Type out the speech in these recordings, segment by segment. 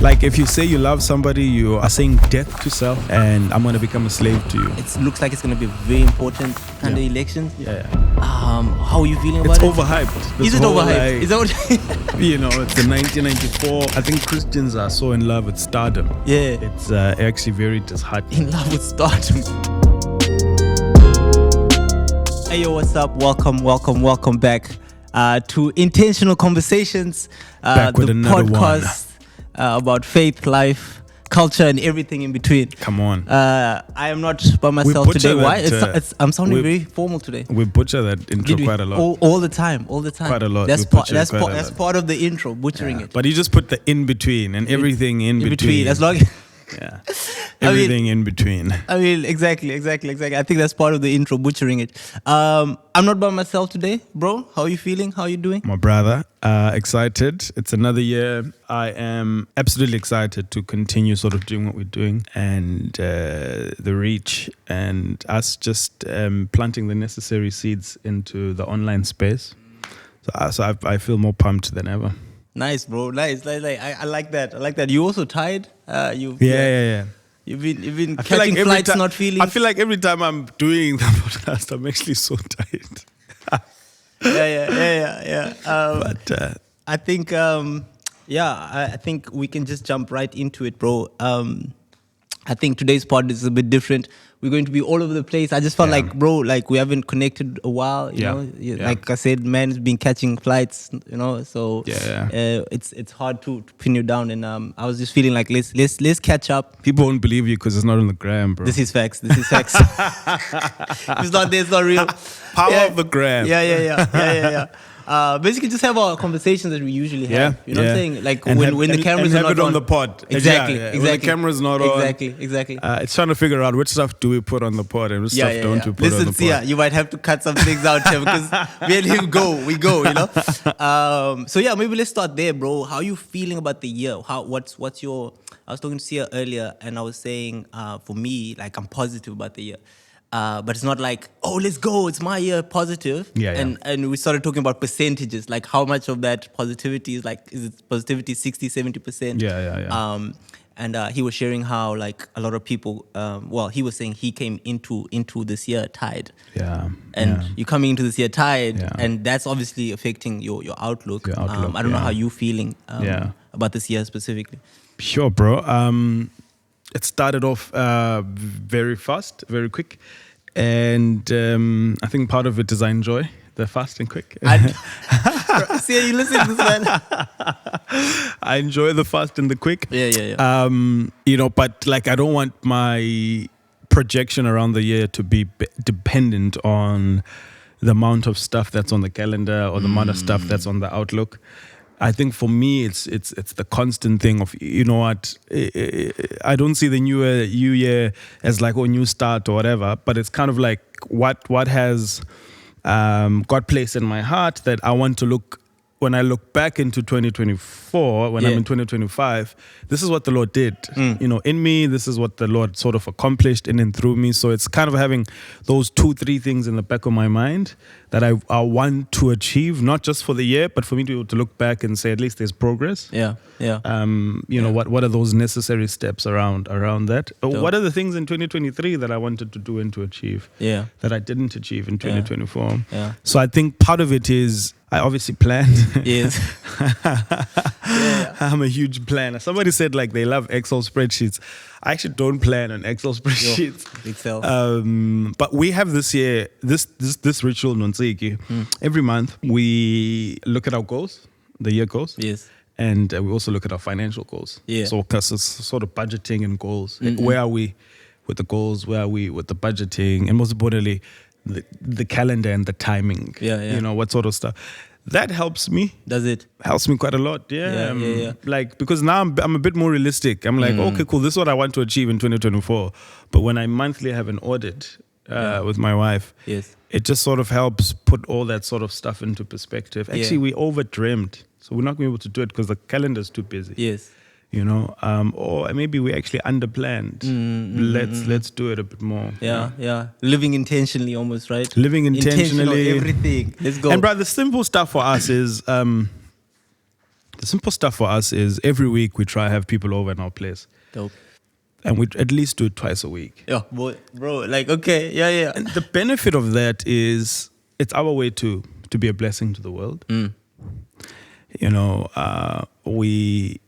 Like if you say you love somebody, you are saying death to self, and I'm gonna become a slave to you. It looks like it's gonna be very important kind of elections. Yeah. How are you feeling about It's it? overhyped. Is it overhyped? Is that what? It's the 1994. I think Christians are so in love with stardom. Yeah. It's actually very disheartening. In love with stardom. Hey yo, what's up? Welcome back to Intentional Conversations, Back with the another podcast about faith, life, culture, and everything in between. Come on. I am not by myself today. Why? I'm sounding very formal today. We butcher that intro quite a lot. All the time. Quite a lot. That's part of the intro, butchering it. But you just put the in between and everything in between. As long. Yeah. Everything in between. I mean, exactly. I think that's part of the intro, butchering it. I'm not by myself today, bro. How are you feeling? How are you doing? My brother, excited. It's another year. I am absolutely excited to continue sort of doing what we're doing, and the reach, and us just planting the necessary seeds into the online space. So I feel more pumped than ever. Nice, bro. Nice. I like that. You also tired? Yeah. You've been catching flights, not feeling. I feel like every time I'm doing the podcast, I'm actually so tired. Yeah. But I think, I think we can just jump right into it, bro. I think today's pod is a bit different. We're going to be all over the place. I just felt like, bro, like we haven't connected a while. You know, like I said, man's been catching flights. You know, so it's hard to pin you down. And I was just feeling like let's catch up. People won't believe you because it's not on the gram, bro. This is facts. If it's not there, it's not real. Power of the gram. Yeah. Basically, just have our conversations that we usually have. You know what I'm saying? Like when the cameras are not on the pod. Exactly. When the camera's not on. Exactly. It's trying to figure out which stuff do we put on the pod and which stuff don't we put on the pod. Listen, you might have to cut some things out here because me and him we go, you know? So maybe let's start there, bro. How are you feeling about the year? What's your... I was talking to Sia earlier and I was saying, for me, like I'm positive about the year. But it's not like, oh, let's go, it's my year, positive. And we started talking about percentages, like how much of that positivity is like, is it positivity 60, 70%? Yeah. And he was sharing how like a lot of people, he was saying he came into this year tired. And you're coming into this year tired, and that's obviously affecting your outlook. I don't know how you're feeling about this year specifically. Sure, bro. It started off very fast, very quick. And I think part of it is I enjoy the fast and quick. See, you listen to this, man. I enjoy the fast and the quick. Yeah. But like I don't want my projection around the year to be dependent on the amount of stuff that's on the calendar or the amount of stuff that's on the outlook. I think for me, it's the constant thing of, you know what, I don't see the new year as like a new start or whatever, but it's kind of like what has got placed in my heart that I want to look, when I look back into 2024, when I'm in 2025, this is what the Lord did, in me. This is what the Lord sort of accomplished in and through me. So it's kind of having those 2-3 things in the back of my mind that I want to achieve, not just for the year, but for me to look back and say, at least there's progress. What are those necessary steps around that? What are the things in 2023 that I wanted to do and to achieve that I didn't achieve in 2024? So I think part of it is, I obviously planned. Yes. I'm a huge planner. Somebody said like they love Excel spreadsheets. I actually don't plan on Excel spreadsheets. Excel. But we have this year, this ritual, Nonseki. Every month we look at our goals, the year goals. Yes. And we also look at our financial goals. Yeah. So because it's sort of budgeting and goals. Where are we with the goals? Where are we with the budgeting? And most importantly, the calendar and the timing. What sort of stuff. That helps me. Does it? Helps me quite a lot. Like, because now I'm a bit more realistic. I'm like, okay, cool. This is what I want to achieve in 2024. But when I monthly have an audit with my wife, it just sort of helps put all that sort of stuff into perspective. Actually, we over-dreamed. So we're not going to be able to do it because the calendar's too busy. Yes. Or maybe we actually underplanned. Let's do it a bit more. Yeah. Living intentionally almost, right? Living intentionally. Everything. Let's go. And bro, the simple stuff for us is The simple stuff for us is every week we try to have people over in our place. Dope. And we at least do it twice a week. Yeah, bro, like, okay, yeah. And the benefit of that is it's our way to be a blessing to the world. You know, we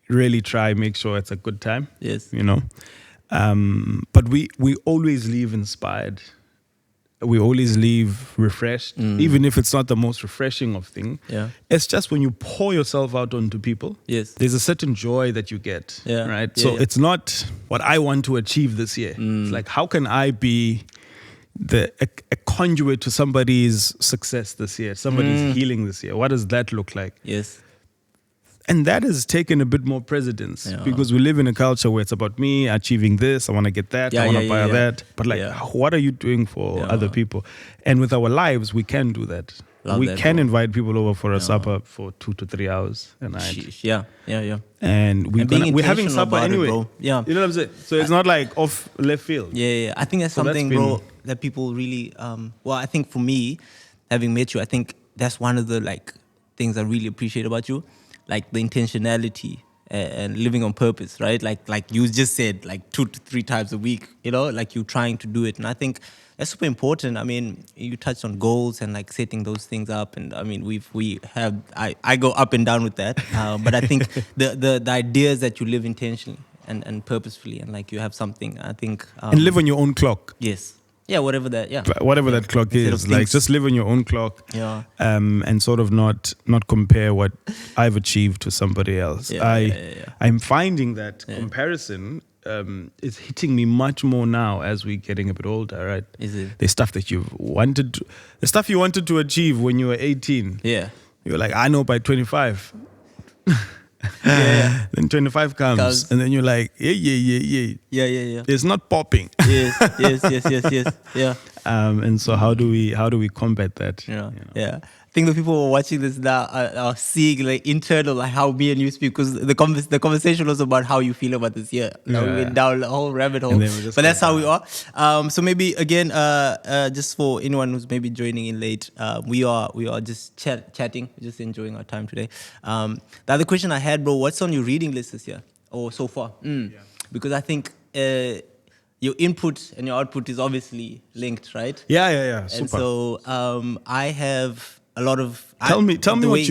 really try make sure it's a good time. Yes. You know, but we always leave inspired. We always leave refreshed, even if it's not the most refreshing of things. Yeah. It's just when you pour yourself out onto people, Yes. there's a certain joy that you get, Yeah. right? Yeah, So yeah. it's not what I want to achieve this year. It's like, how can I be a conduit to somebody's success this year, somebody's healing this year? What does that look like? Yes. And that has taken a bit more precedence Yeah. because we live in a culture where it's about me achieving this, I want to get that, I want to buy that. But like, what are you doing for other people? And with our lives, we can do that. Love we that, can bro. invite people over for a supper for 2 to 3 hours a night. Sheesh. Yeah. And we're being having intentional supper about it, anyway. bro. Yeah. You know what I'm saying? So it's not like off left field. Yeah. I think that's So that's something, been- bro, that people really, well, I think for me, having met you, I think that's one of the like things I really appreciate about you, like the intentionality and living on purpose, right? Like you just said, like 2 to 3 times a week, you know, like you trying to do it. And I think that's super important. I mean, you touched on goals and like setting those things up. And I mean, I go up and down with that. But I think the ideas that you live intentionally and purposefully and like you have something, I think. And live on your own clock. Yes. Yeah, whatever that, yeah. Whatever that clock Instead is, of like things- just live on your own clock, Yeah. and sort of not compare what I've achieved to somebody else. Yeah. I'm finding that comparison is hitting me much more now as we're getting a bit older, right? Is it? The stuff that the stuff you wanted to achieve when you were 18. Yeah. You're like, I know by 25. Yeah. Then 25 comes, and then you're like, yeah. Yeah. It's not popping. Yes. Yeah. And so how do we combat that? Yeah. You know? Yeah. I think the people who are watching this now are seeing like internal, like how me and you speak, because the conversation was about how you feel about this year. Like, we went down a whole rabbit hole, And then we just but that's got how we are. So maybe again, just for anyone who's maybe joining in late, we are just chatting, just enjoying our time today. The other question I had, bro, what's on your reading list this year or so far? Because I think your input and your output is obviously linked, right? Yeah. Super. And so I have a lot of. Tell me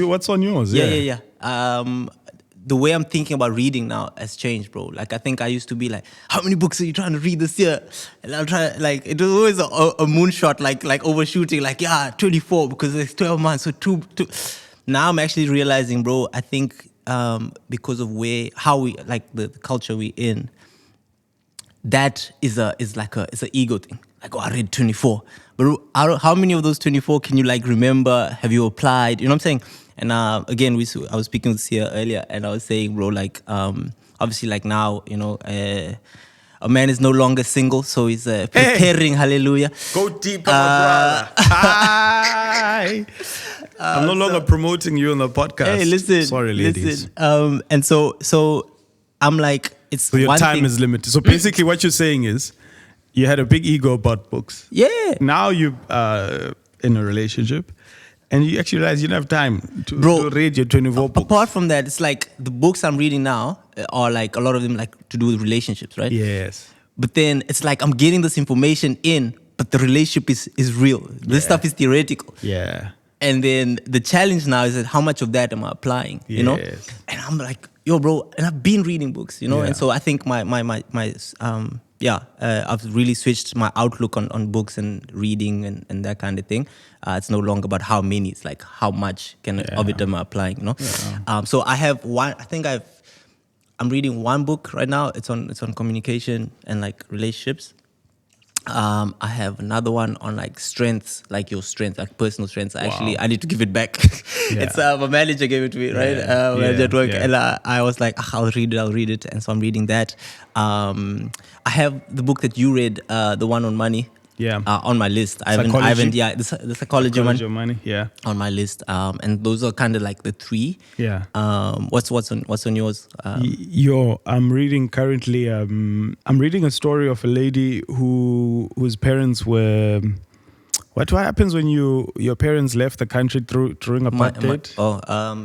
what's on yours. Yeah. The way I'm thinking about reading now has changed, bro. Like I think I used to be like, how many books are you trying to read this year? And I'll try, like, it was always a moonshot, like overshooting, like 24 because it's 12 months, so two. Now I'm actually realizing, bro. I think because of how we like the culture we in. That is it's an ego thing. Like, I read 24. But how many of those 24 can you like remember? Have you applied? You know what I'm saying? And again, I was speaking with Sia earlier, and I was saying, bro, like obviously, like now, you know, a man is no longer single, so he's preparing. Hallelujah. Go deeper, brother. Hi. I'm no longer promoting you on the podcast. Hey, listen. Sorry, ladies. Listen. And so I'm like, it's So your one time thing. is limited. So basically, what you're saying is, you had a big ego about books. Yeah. Now you in a relationship, and you actually realize you don't have time to read your 24 books. Apart from that, it's like the books I'm reading now are like a lot of them like to do with relationships, right? Yes. But then it's like I'm getting this information in, but the relationship is real. This stuff is theoretical. Yeah. And then the challenge now is that how much of that am I applying? You know? Yes. And I'm like, yo, bro, and I've been reading books, you know? Yeah. And so I think I've really switched my outlook on books and reading and that kind of thing. It's no longer about how many, it's like how much of it am I applying, you know? Yeah. So I have one, I'm reading one book right now. It's on communication and like relationships. I have another one on like strengths, like your strength, like personal strengths. Actually, I need to give it back. Yeah. It's my manager gave it to me, right? Manager at work, and I was like, I'll read it, and so I'm reading that. I have the book that you read, the one on money. Yeah. On my list. I haven't. The psychology one. Your money. Yeah. On my list. And those are kind of like the three. Yeah. What's on yours? I'm reading currently. I'm reading a story of a lady whose parents were. What happens when your parents left the country during apartheid?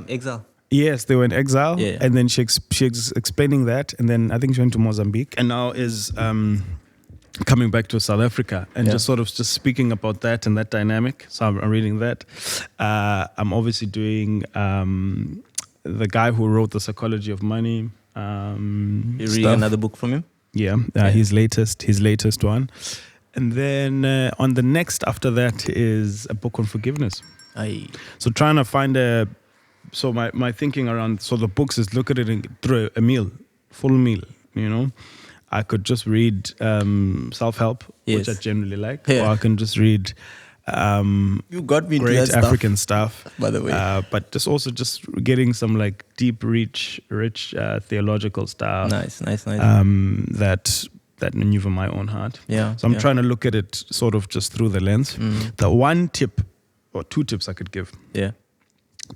Exile. Yes, they were in exile, Yeah. and then she's explaining that, and then I think she went to Mozambique, and now is coming back to South Africa, and just sort of just speaking about that and that dynamic. So I'm reading that. I'm obviously doing the guy who wrote The Psychology of Money. You're reading another book from him? Yeah, his latest one. And then on the next after that is a book on forgiveness. Aye. So trying to find so my thinking around, so the books is look at it through a meal, full meal, you know. I could just read self-help, which I generally like, or I can just read you got me great into African stuff, by the way. but just getting some like deep, rich theological stuff. Nice. That maneuver my own heart. Yeah. So I'm trying to look at it sort of just through the lens. The one tip or two tips I could give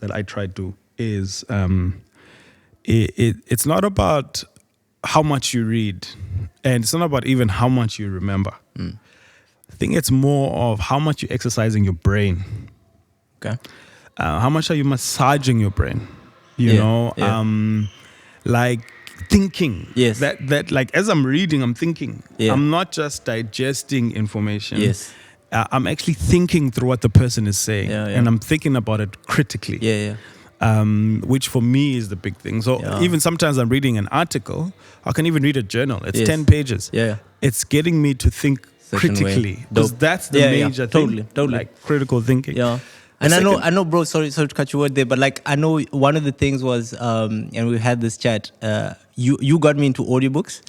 that I try to is it's not about how much you read, and it's not about even how much you remember. I think it's more of how much you're exercising your brain. Okay. How much are you massaging your brain? You know, like thinking. Yes. That like as I'm reading, I'm thinking. Yeah. I'm not just digesting information. Yes. I'm actually thinking through what the person is saying, and I'm thinking about it critically. Yeah. Which for me is the big thing. So even sometimes I'm reading an article, I can even read a journal. It's 10 pages. Yeah. It's getting me to think critically, because that's the major thing. Totally. Like critical thinking. Yeah. And I know, bro. Sorry to cut you word there, but like I know one of the things was, and we had this chat. You got me into audiobooks.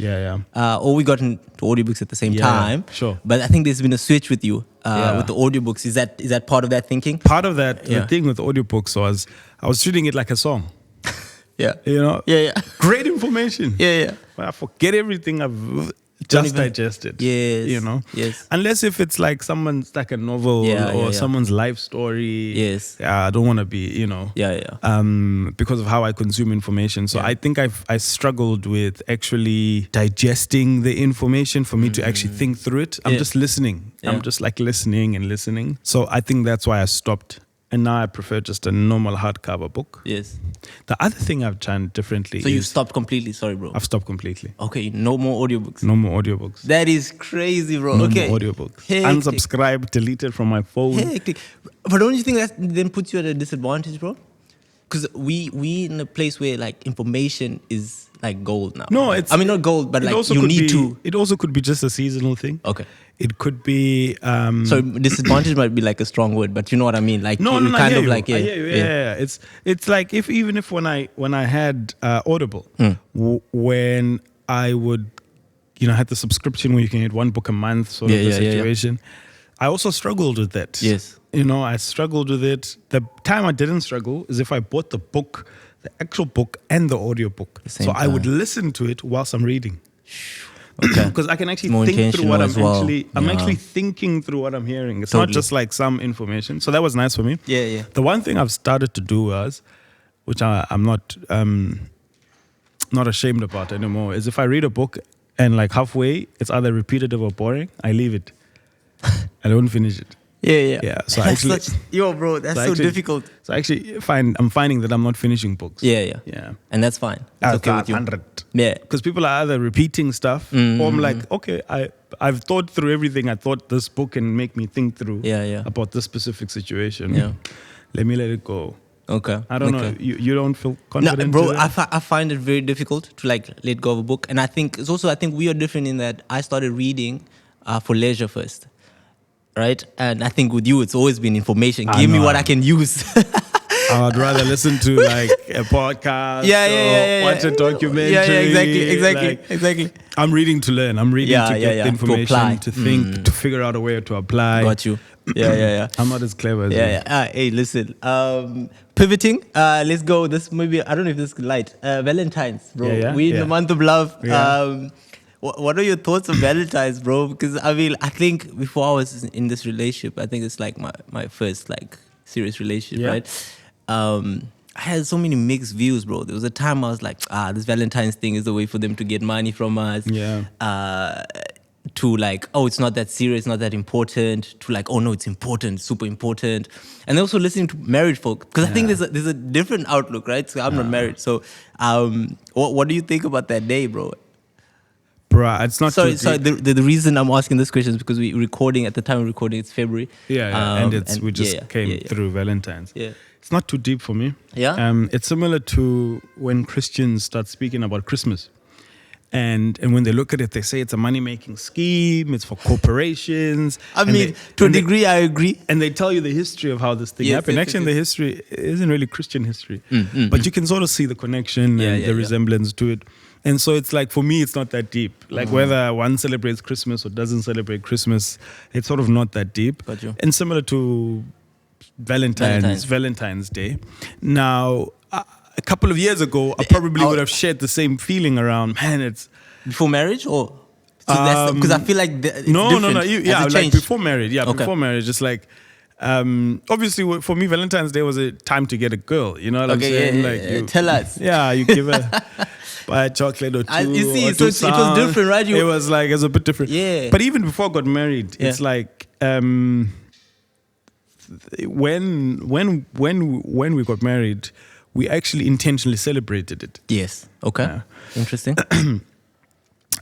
Or we got into audiobooks at the same time. Sure. But I think there's been a switch with you with the audiobooks. Is that part of that thinking? Part of that. The thing with audiobooks was I was treating it like a song. Yeah. You know. Yeah. Great information. Yeah. But I forget everything I've just digested. Yes. You know. Yes. Unless if it's like someone's like a novel or someone's life story. Yes. Yeah, I don't want to be, you know. Yeah. Because of how I consume information. So I think I struggled with actually digesting the information for me to actually think through it. I'm just listening. Yeah. I'm just like listening. So I think that's why I stopped. And now I prefer just a normal hardcover book. Yes. The other thing I've done differently So you've stopped completely? Sorry, bro. I've stopped completely. Okay, no more audiobooks. No more audiobooks. That is crazy, bro. No okay. more audiobooks. Hectic. Unsubscribed, deleted from my phone. Hectic. But don't you think that then puts you at a disadvantage, bro? Because we in a place where like information is like gold now. No, not gold, but like you need to. It also could be just a seasonal thing. Okay. It could be. So disadvantage might be like a strong word, but you know what I mean. Like no, you I hear you. like I hear you. Yeah. It's like even if when I had Audible, when I would, had the subscription where you can get one book a month sort of a situation. I also struggled with that. Yes. I struggled with it. The time I didn't struggle is if I bought the book, the actual book and the audio book. So I would listen to it whilst I'm reading. Okay. Because I can actually think through what I'm actually thinking through what I'm hearing. It's not just like some information. So that was nice for me. Yeah. The one thing I've started to do was, which I'm not ashamed about anymore, is if I read a book and like halfway it's either repetitive or boring, I leave it. I don't finish it. Yeah. So actually, bro, that's so difficult. So actually, I'm finding that I'm not finishing books. Yeah. And that's fine. It's okay with you. 100. Yeah. Because people are either repeating stuff, or I'm like, okay, I've thought through everything. I thought this book can make me think through about this specific situation. Yeah. Let me let it go. Okay. I don't know. You don't feel confident? No, bro, I find it very difficult to like let go of a book. And I think we are different in that I started reading for leisure first. Right? And I think with you, it's always been information. Give me what I can use. I'd rather listen to like a podcast or watch a documentary. Exactly. I'm reading to learn. I'm reading to get information, to think, to figure out a way to apply. Got you. Yeah. I'm not as clever as you. Hey, listen. Pivoting. Let's go. This maybe, I don't know if this is light. Valentine's, bro. We're in the month of love. Yeah. What are your thoughts on Valentine's, bro? Because I mean, I think before I was in this relationship, I think it's like my first like serious relationship, right? I had so many mixed views, bro. There was a time I was like, this Valentine's thing is the way for them to get money from us. Yeah. to like, oh, it's not that serious, not that important, to like, oh no, it's important, super important. And then also listening to married folk, because I think there's a different outlook, right? So I'm not married. So what do you think about that day, bro? Bruh, it's not Sorry, too sorry. deep. The reason I'm asking this question is because we recording at the time of recording, it's February. And we just came through Valentine's. Yeah. It's not too deep for me. Yeah? It's similar to when Christians start speaking about Christmas. And when they look at it, they say it's a money-making scheme, it's for corporations. I mean, to a degree, I agree. And they tell you the history of how this thing happened. Yes, Actually, the history isn't really Christian history. But you can sort of see the connection and the resemblance to it. And so it's like, for me, it's not that deep. Like whether one celebrates Christmas or doesn't celebrate Christmas, it's sort of not that deep. And similar to Valentine's Day. Now, a couple of years ago, I probably would have shared the same feeling around, man, it's... Before marriage or... Because I feel like it's No. different. Like before marriage. Yeah, Okay. before marriage. It's like... obviously, for me, Valentine's Day was a time to get a girl. You know what I'm saying? Like tell us. Yeah, you give her... buy a chocolate or two. You see, or so it was different, right? It was a bit different. Yeah. But even before I got married, it's like... when we got married, we actually intentionally celebrated it. Yes. Okay. Yeah. Interesting.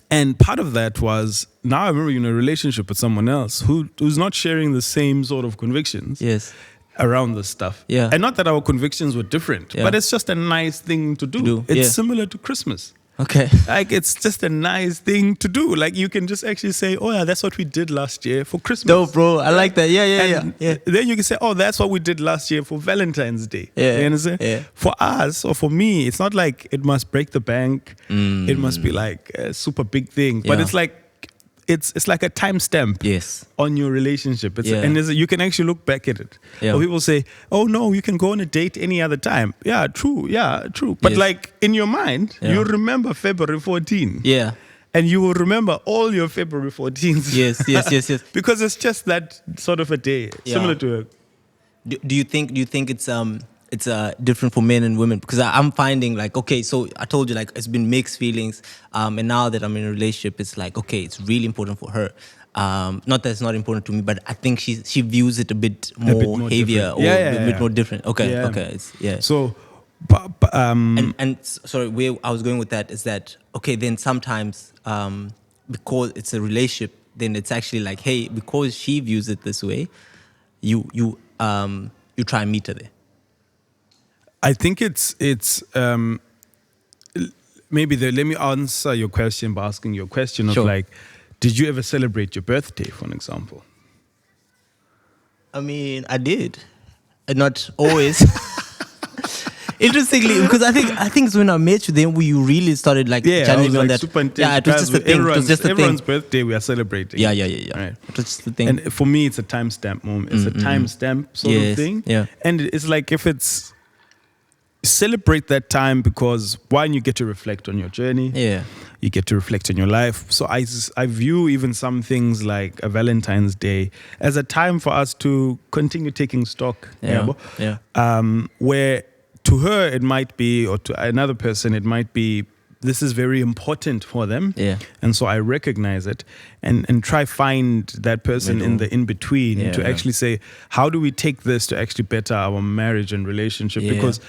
And part of that was, now I remember you're in a relationship with someone else who's not sharing the same sort of convictions Yes. around this stuff. Yeah. And not that our convictions were different, but it's just a nice thing to do. It's similar to Christmas. Okay. Like, it's just a nice thing to do. Like, you can just actually say, oh yeah, that's what we did last year for Christmas. Dope, bro. I like that. Yeah. Then you can say, oh, that's what we did last year for Valentine's Day. Yeah. You understand? Yeah. For us, or for me, it's not like it must break the bank. It must be like a super big thing. But it's like, it's like a timestamp on your relationship. You can actually look back at it. Yeah. Or people say, oh no, you can go on a date any other time. Yeah, true. But like, in your mind, you remember February 14. Yeah. And you will remember all your February 14s. Yes. Because it's just that sort of a day, similar to Do you think it's different for men and women? Because I'm finding like, okay, so I told you like it's been mixed feelings, and now that I'm in a relationship, it's like, okay, it's really important for her. Not that it's not important to me, but I think she views it a bit more heavier or a bit more different. Okay. So, and sorry, where I was going with that is that, okay, then sometimes because it's a relationship, then it's actually like, hey, because she views it this way, you try and meet her there. I think it's maybe let me answer your question by asking you a question of like, did you ever celebrate your birthday, for an example? I mean, I did, not always. Interestingly, because I think it's when I met you, then you really started like challenging me on that. Super intense. Yeah, it was just a thing. It was just a thing. Everyone's birthday we are celebrating. Yeah. Right. It was just a thing. And for me, it's a timestamp moment. It's a timestamp sort of thing. Yeah. And it's like, if it's celebrate that time, because one, you get to reflect on your journey. Yeah. You get to reflect on your life. So I view even some things like a Valentine's Day as a time for us to continue taking stock. Where to her it might be, or to another person it might be, this is very important for them. Yeah. And so I recognize it and try find that person in the in-between to actually say, how do we take this to actually better our marriage and relationship? Because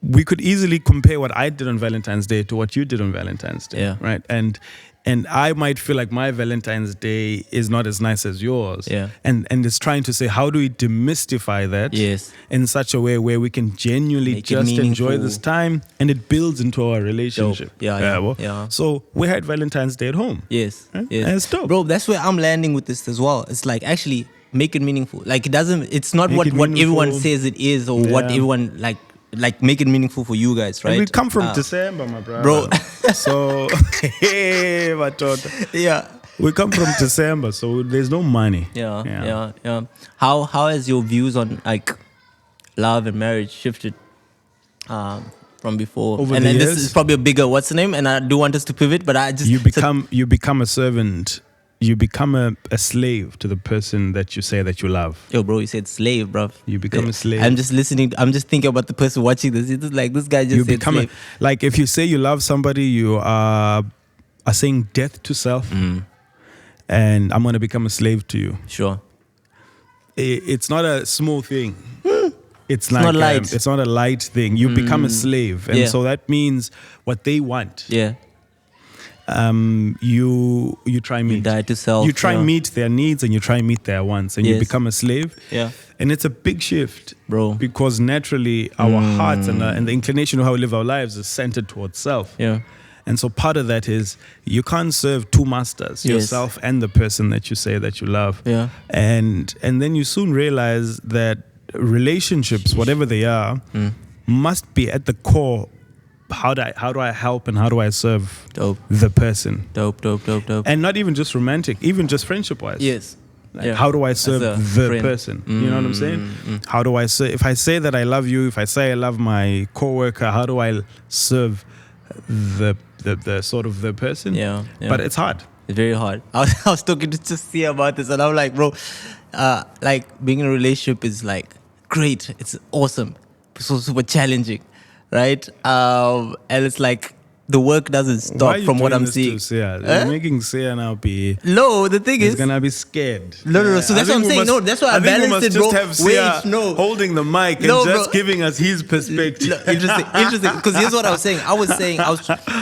we could easily compare what I did on Valentine's Day to what you did on Valentine's Day, right? And I might feel like my Valentine's Day is not as nice as yours. And it's trying to say, how do we demystify that in such a way where we can genuinely make just enjoy this time and it builds into our relationship. So we had Valentine's Day at home. Yes. Right? And it's dope. Bro, that's where I'm landing with this as well. It's like, actually make it meaningful. Like, it's not what everyone says it is, or what everyone like make it meaningful for you guys, right? And we come from December, my brother. Bro. So, hey, my daughter. Yeah. We come from December, so there's no money. Yeah. How has your views on like love and marriage shifted from before? Over and the then years? This is probably a bigger what's the name? And I do want us to pivot, but I just you become a servant. You become a slave to the person that you say that you love. Yo, bro, you said slave, bro. You become a slave. I'm just listening. I'm just thinking about the person watching this. It's like, this guy just said slave. Like, if you say you love somebody, you are saying death to self. and I'm going to become a slave to you. Sure. It's not a small thing. It's like not light. it's not a light thing. You become a slave, and Yeah. so that means what they want. Yeah. You try and meet. die to self, You try and yeah. meet their needs, and you try and meet their wants, and you Yes. become a slave. Yeah. And it's a big shift, Bro. because naturally our hearts and the inclination of how we live our lives is centered towards self. Yeah. And so part of that is you can't serve two masters, Yes. yourself and the person that you say that you love. Yeah. And then you soon realize that relationships, whatever they are, must be at the core. How do I help and how do I serve Dope. the person? Dope. And not even just romantic, even just friendship wise. Yes. Like, Yeah. how do I As serve a the friend. person? You know what I'm saying? How do I serve? If I say that I love you, if I say I love my coworker, how do I serve the sort of the person? Yeah, yeah. But it's hard. It's very hard. I was talking to Sia about this, and I'm like, bro, like being in a relationship is like great. It's awesome. So super challenging, right? And it's like the work doesn't Why stop are you from what doing I'm this seeing. to Sia? Huh? You're making Sia now be. No, the thing He's is, gonna be scared. No. So I that's what think I'm we saying. must- No, that's why I think we balanced must it, just bro. have Sia Wait, no. holding the mic and No, just bro. giving us his perspective. Look, interesting. Because here's what I was saying.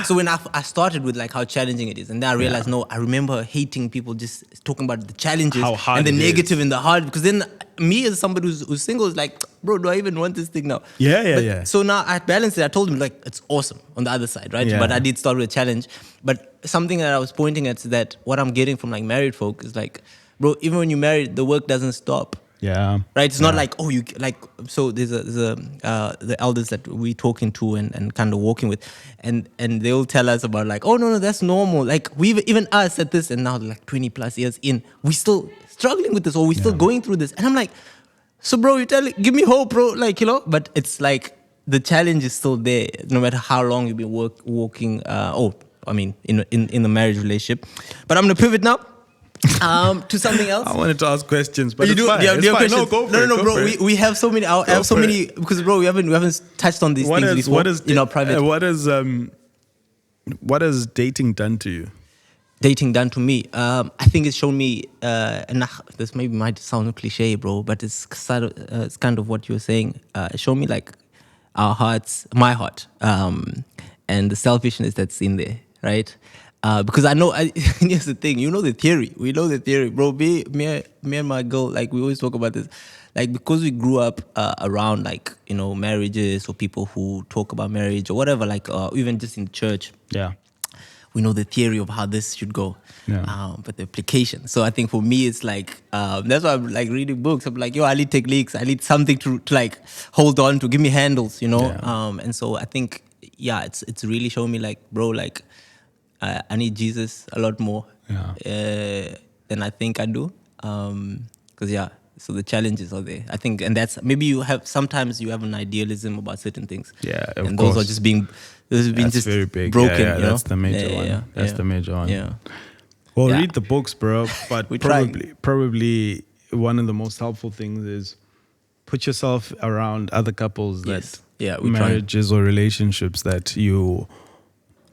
So when I started with like how challenging it is, and then I realized, no, I remember hating people just talking about the challenges How hard and the it negative is. and the hard. Because then me as somebody who's single is like, bro, do I even want this thing now? Yeah. So now I balanced it. I told him like it's awesome on the other side, right? Yeah. But I did start with a challenge. But something that I was pointing at is that what I'm getting from like married folk is like, bro, even when you're married, the work doesn't stop. Yeah. Right, it's not like you like. So there's the elders that we talking to and kind of walking with, and they'll tell us about like, oh no, that's normal. Like even us at this, and now like 20 plus years in, we still struggling with this, or we still going through this. And I'm like, so bro, give me hope, bro. Like but it's like the challenge is still there, no matter how long you've been walking. In the marriage relationship. But I'm gonna pivot now. To something else. I wanted to ask questions, but you it's do. fine. Do you have It's fine. questions? No, go for it. No, go bro. for it. We have so many. I have so for many it. because, bro, we haven't touched on these things before in our private. What has dating done to you? Dating done to me. I think it's shown me, and this maybe might sound cliche, bro, but it's kind of what you're saying. It showed me like our hearts, my heart, and the selfishness that's in there, right? Because I know, here's the thing, we know the theory, bro. Me and my girl, like we always talk about this, like because we grew up around like marriages or people who talk about marriage or whatever, like even just in church. Yeah. We know the theory of how this should go, but the application. So I think for me, it's like that's why I'm like reading books. I'm like, I need techniques. I need something to like hold on to, give me handles, Yeah. And so I think, it's really showing me like, bro, like I need Jesus a lot more than I think I do. Because so the challenges are there. I think, and that's maybe sometimes you have an idealism about certain things. Yeah, of and course. those are just being. Those have been That's just very big. broken. Yeah, you know? that's the major one. Yeah, That's the major one. Yeah. Well, Yeah. read the books, bro. But We try. probably one of the most helpful things is put yourself around other couples Yes. that Yeah, we try. marriages or relationships that you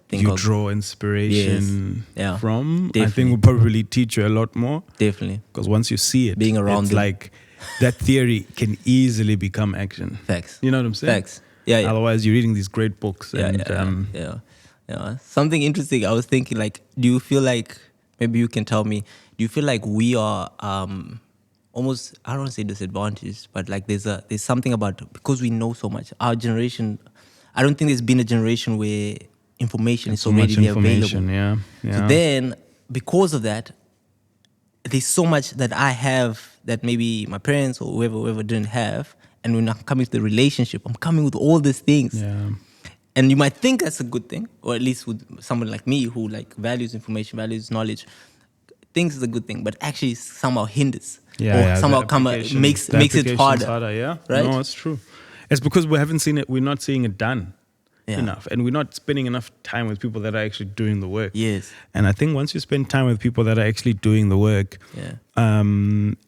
Think of- draw inspiration Yes. Yeah. from. I Definitely. think will probably teach you a lot more. Definitely. Because once you see it, Being around it's them. like that theory can easily become action. Facts. You know what I'm saying? Facts. Yeah. Otherwise, you're reading these great books. Yeah. Something interesting. I was thinking, like, do you feel like, maybe you can tell me, do you feel like we are almost, I don't want to say disadvantaged, but like there's something about, because we know so much, our generation, I don't think there's been a generation where information is so much readily information. available. Yeah. So then, because of that, there's so much that I have that maybe my parents or whoever didn't have. And when I'm coming to the relationship, I'm coming with all these things. Yeah. And you might think that's a good thing, or at least with someone like me who like values information, values knowledge, thinks it's a good thing, but actually somehow hinders. Or somehow makes it harder. Yeah. Right? No, it's true. It's because we haven't seen it. We're not seeing it done enough, and we're not spending enough time with people that are actually doing the work. Yes. And I think once you spend time with people that are actually doing the work,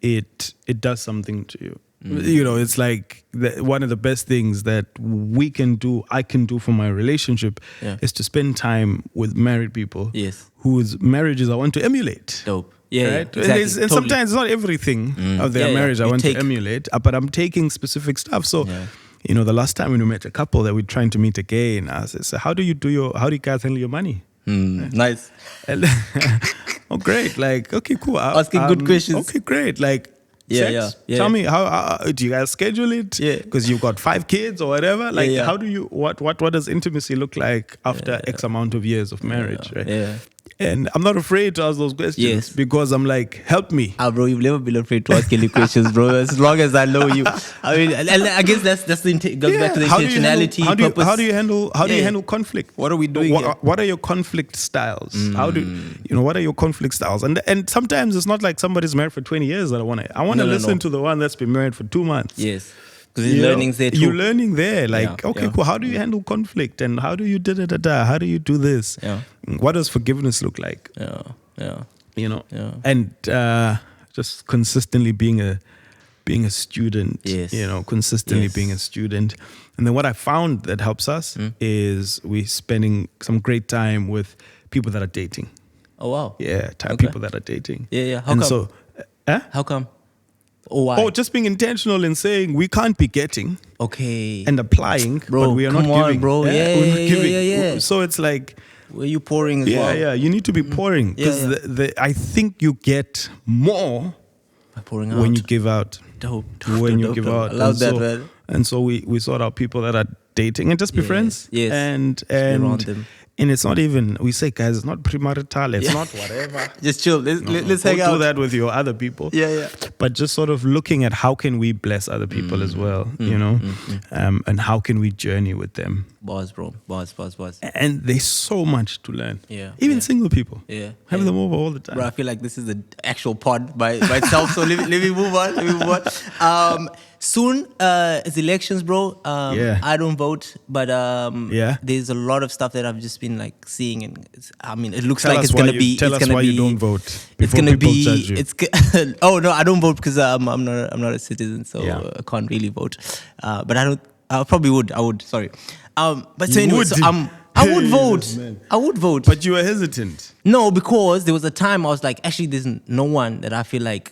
it does something to you. It's like one of the best things that I can do for my relationship is to spend time with married people Yes. whose marriages I want to emulate. Dope. Yeah, right? exactly. And Totally. sometimes it's not everything of their marriage I You want take- to emulate, but I'm taking specific stuff. So, the last time when we met a couple that we're trying to meet again, I said, so how do you guys handle your money? Nice. And oh, great. Like, okay, cool. Asking good questions. Okay, great. Like, Yeah, sex? yeah. Tell me, how do you guys schedule it? Yeah. Because you've got 5 kids or whatever. Like, yeah. how do you, what does intimacy look like after X amount of years of marriage, right? Yeah. And I'm not afraid to ask those questions Yes. because I'm like, help me. Bro, you've never been afraid to ask any questions, bro. As long as I know you, I mean, and I guess that's the goes back to the intentionality. How do you handle conflict? What are we doing here? What are your conflict styles? What are your conflict styles? And sometimes it's not like somebody's married for 20 years that I want to listen to the one that's been married for 2 months. Yes. Because you're learning there too. You're learning there. Like, Yeah, okay, yeah. cool. How do you handle conflict? And how do you da-da-da-da? How do you do this? Yeah. What does forgiveness look like? Yeah. Yeah. Yeah. And just consistently being a student. Yes. Consistently Yes. being a student. And then what I found that helps us is we spending some great time with people that are dating. Oh wow. Yeah, Okay. people that are dating. Yeah. How and come? so, How come? Oh why? oh, just being intentional in saying we can't be getting Okay. and applying, Bro, but we are come not on, giving. bro. We're Yeah, not giving. yeah. So it's like, Were you pouring as well? yeah, you need to be pouring because Yeah. I think you get more By pouring out. when you give out. Dope. When you Dope, give dope. out. I love And that, so, man. And so we sort out people that are dating and just be Yes, friends. yes. And around them. and it's not even, we say, guys, it's not premarital, it's not whatever. Just chill. Let's Don't hang out. do that with your other people. Yeah. But just sort of looking at how can we bless other people as well, and how can we journey with them. Boss, bro. Boss. And there's so much to learn. Yeah, Even yeah. single people. Yeah, Have yeah. them over all the time. Bro, I feel like this is the actual pod by itself. So let me move on. Soon it's elections, bro. Yeah. I don't vote, but Yeah. there's a lot of stuff that I've just been like seeing, and it looks Tell like us it's why gonna you- be. tell it's us gonna why be, you don't vote It's before gonna people be. judge you. Oh no, I don't vote because I'm not a citizen, so Yeah. I can't really vote. But I don't. I probably would. I would. Sorry. But so You anyway, would? so I would Hey, vote. this man. I would vote. But you were hesitant. No, because there was a time I was like, actually, there's no one that I feel like,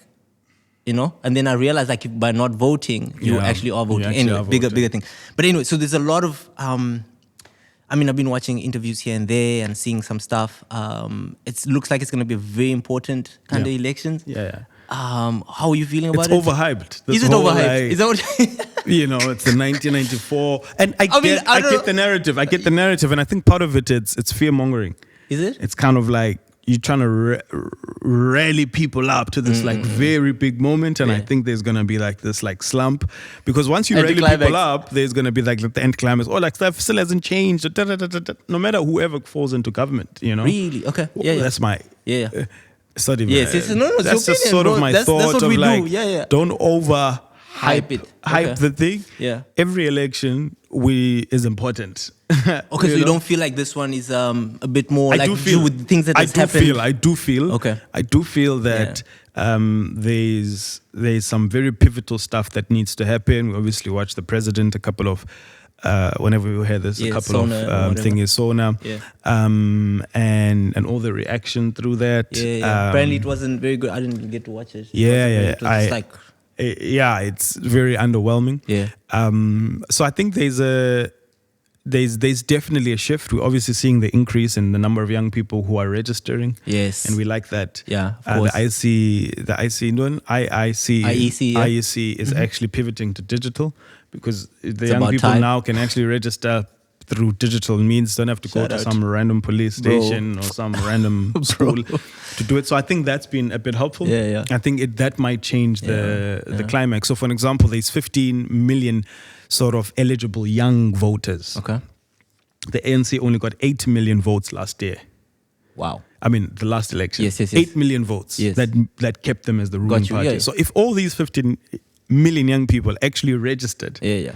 and then I realized like by not voting, you Yeah, actually are you voting. actually Anyway, are bigger voting. thing. But anyway, so there's a lot of, I've been watching interviews here and there and seeing some stuff. It looks like it's going to be a very important kind of Yeah. elections. Yeah. How are you feeling about It's it? overhyped. This Is it whole, overhyped? like, Is that what? it's the 1994, and I don't- get the narrative. I get the narrative, and I think part of it's fear mongering. Is it? It's kind of like you're trying to rally people up to this like very big moment, and I Yeah. think there's gonna be like this like slump because once you rally Anticlimax. people up, there's gonna be like the end climax. Oh, like stuff still hasn't changed. Da, da, da, da, da. No matter whoever falls into government, Really? Okay. Yeah. That's my Yeah. It's not even. Yes, it's- no, it's that's your just opinion, sort bro. of my That's thought what of we do. like, Yeah. don't over Hype it. hype Okay. the thing. Yeah. Every election is important. Okay, so you don't feel like this one is a bit more I like do feel with things that has happened. I do feel. Okay. I do feel that there's some very pivotal stuff that needs to happen. We obviously watched the president a couple of whenever we had this, Yeah, a couple Sona or of whatever. thing is Sona, Yeah. and all the reaction through that. Yeah. Apparently, it wasn't very good. I didn't even get to watch it. Yeah. It was just like, It's very underwhelming. Yeah. So I think there's definitely a shift. We're obviously seeing the increase in the number of young people who are registering. Yes. And we like that. Yeah, of course. IEC is actually pivoting to digital because the young about people time. now can actually register through digital means, don't have to go Shout to out. some random police Bro. station or some random school to do it. So I think that's been a bit helpful. Yeah. I think that might change the climax. So for an example, there's 15 million sort of eligible young voters. Okay. The ANC only got 8 million votes last year. Wow. I mean, the last election. Yes. 8 million votes Yes. that kept them as the ruling Got you, party. yeah. So if all these 15 million young people actually registered Yeah.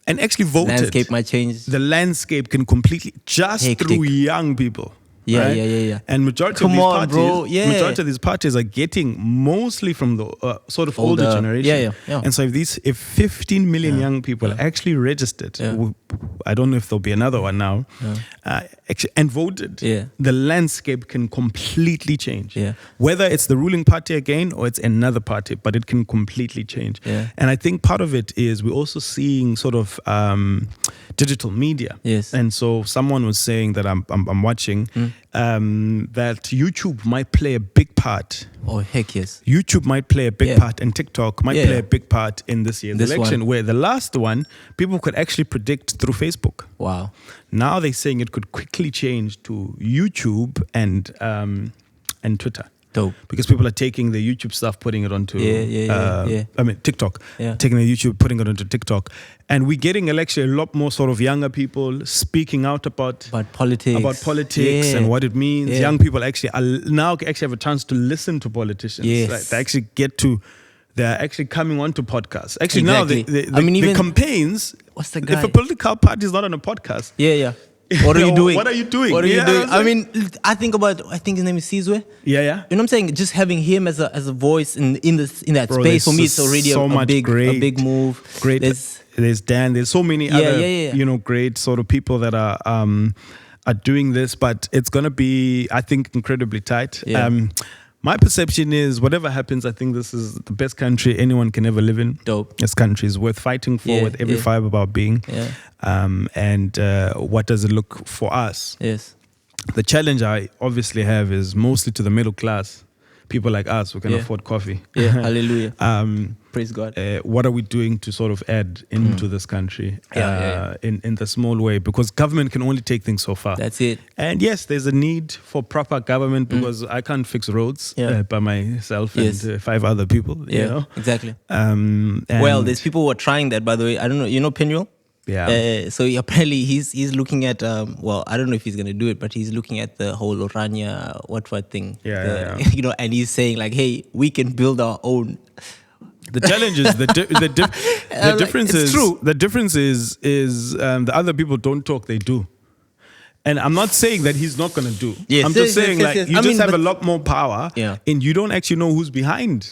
and actually voted, Landscape might change. the landscape can completely, just Hectic. through young people. Yeah, right? yeah. And majority Come of these on, parties, bro. Yeah. majority of these parties are getting mostly from the sort of older generation. Yeah. And so if 15 million young people actually registered, I don't know if there'll be another one now, and voted, the landscape can completely change. Yeah. Whether it's the ruling party again or it's another party, but it can completely change. Yeah. And I think part of it is we're also seeing sort of digital media. Yes. And so someone was saying that I'm watching that YouTube might play a big part. Oh, heck yes. YouTube might play a big part, and TikTok might play a big part in this year's election, where the last one, people could actually predict through Facebook. Wow. Now they're saying it could quickly change to YouTube and Twitter. Dope. Because people are taking the YouTube stuff, putting it onto TikTok. Yeah. Taking the YouTube, putting it onto TikTok. And we're getting actually a lot more sort of younger people speaking out about politics and what it means. Young people actually have a chance to listen to politicians. Yes. Right? They actually they're actually coming onto podcasts. Actually, Exactly. now the campaigns. What's the guy? If a political party is not on a podcast, What are you doing? What are you doing? What are you doing? I mean, I think his name is Sizwe. Yeah. You know what I'm saying? Just having him as a voice in that Bro, space, for me, it's already a big move. Great. There's Dan. There's so many other great sort of people that are doing this, but it's gonna be, I think, incredibly tight. Yeah. My perception is whatever happens, I think this is the best country anyone can ever live in. Dope. This country is worth fighting for with every fiber of our being. Yeah. And what does it look for us? Yes. The challenge I obviously have is mostly to the middle class, people like us who can afford coffee. Yeah, hallelujah. Praise God. What are we doing to sort of add into this country in the small way? Because government can only take things so far. That's it. And yes, there's a need for proper government because I can't fix roads by myself and 5 other people. Yeah, you know? exactly. Well, there's people who are trying that, by the way. I don't know. You know Pinwheel? Yeah. So apparently he's looking at I don't know if he's gonna do it, but he's looking at the whole Orania what thing. Yeah. You know, and he's saying like, hey, we can build our own. The challenge is the difference is true. The difference is the other people don't talk, they do. And I'm not saying that he's not going to do. Yes, I'm just saying yes. you just have a lot more power, Yeah. and you don't actually know who's behind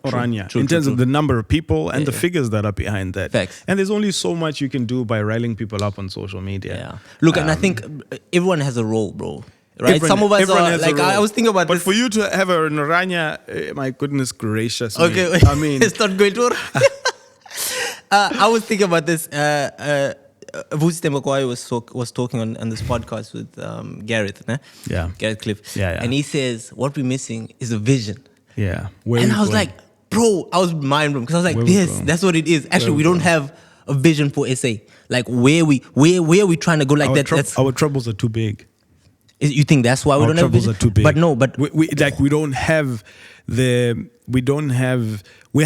Orania True, in terms true. of the number of people and the figures that are behind that. Facts. And there's only so much you can do by riling people up on social media. Yeah. Look, and I think everyone has a role, bro. Right? Some of us are like, I was thinking about but this. for you to have an Orania, my goodness gracious. Okay, me. I mean, it's not going to. I was thinking about this. Vusi Tembakwayo was talking on this podcast with Gareth, Gareth Cliff. Yeah. And he says, what we're missing is a vision. Yeah. And I was like, bro, I was mind blown because I was like, that's what it is. Actually, we don't have a vision for SA. Like where are we trying to go like that? Our troubles are too big. You think that's why we don't have a vision? Our troubles are too big. But no, but we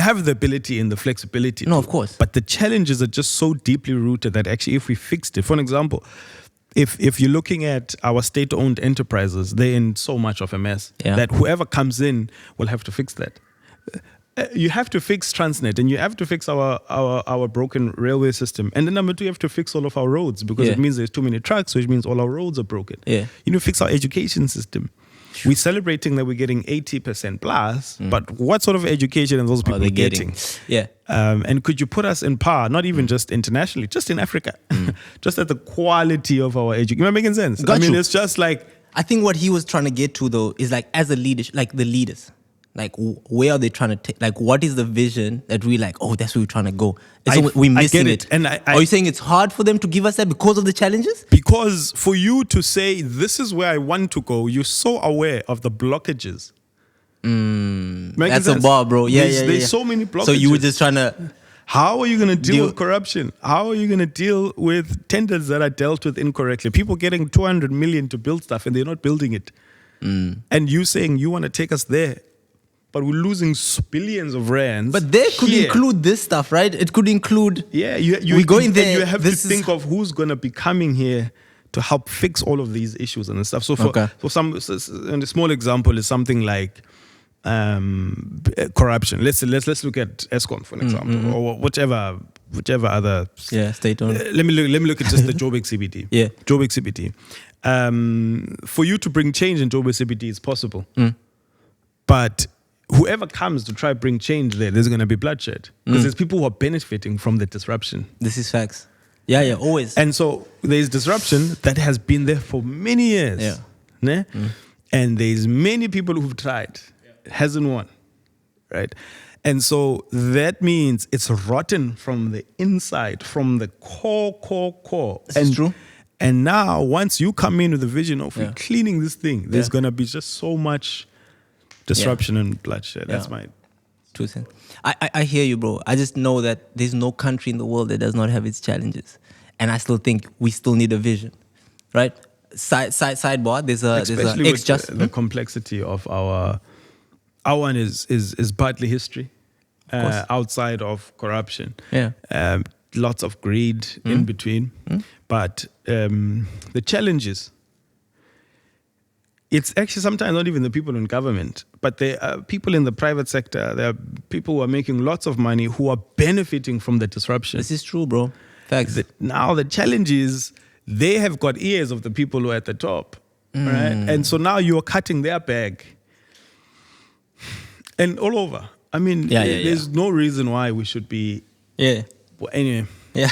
have the ability and the flexibility. No, of course. But the challenges are just so deeply rooted that actually if we fixed it, for an example, if you're looking at our state-owned enterprises, they're in so much of a mess that whoever comes in will have to fix that. You have to fix Transnet and you have to fix our broken railway system. And then number 2, you have to fix all of our roads because it means there's too many trucks, which means all our roads are broken. Yeah. You know, fix our education system. We're celebrating that we're getting 80% plus, but what sort of education are those people getting? Yeah. And could you put us in par, not even just internationally, just in Africa, just at the quality of our education? Am I making sense? It's just like... I think what he was trying to get to, though, is like as a leader, like the leaders. Like, where are they trying to take? Like, what is the vision that we like? Oh, that's where we're trying to go. We're missing it. And are you saying it's hard for them to give us that because of the challenges? Because for you to say, this is where I want to go, you're so aware of the blockages. That's sense? A bar, bro. There's so many blockages. So you were just trying to... How are you going to deal with corruption? How are you going to deal with tenders that are dealt with incorrectly? People getting 200 million to build stuff and they're not building it. And you saying you want to take us there. But we're losing billions of rands. But there could include this stuff, right? It could include... Yeah, we're going there. You have to think of who's going to be coming here to help fix all of these issues and stuff. So, and a small example is something like corruption. Let's look at ESCOM for an example, or whichever other. Stay tuned. Let me look at just the Joburg CBD. Yeah. Joburg CBD. For you to bring change in Joburg CBD is possible, but whoever comes to try bring change there's going to be bloodshed because there's people who are benefiting from the disruption. This is facts. Yeah, always. And so there's disruption that has been there for many years. Yeah. Ne? And there's many people who've tried. It hasn't won. Right? And so that means it's rotten from the inside, from the core. This is true. And now, once you come in with the vision of we're cleaning this thing, there's going to be just so much disruption and bloodshed. That's my true thing. I hear you, bro. I just know that there's no country in the world that does not have its challenges. And I still think we still need a vision. Right? Sidebar, there's a with the complexity of our one is partly history, outside of corruption. Yeah. Lots of greed in between. But the challenges, it's actually sometimes not even the people in government, but there are people in the private sector. There are people who are making lots of money who are benefiting from the disruption. This is true, bro. Facts. Now the challenge is they have got ears of the people who are at the top, right? And so now you are cutting their bag. And all over. I mean, there's no reason why we should be... Yeah. Well, anyway. Yeah.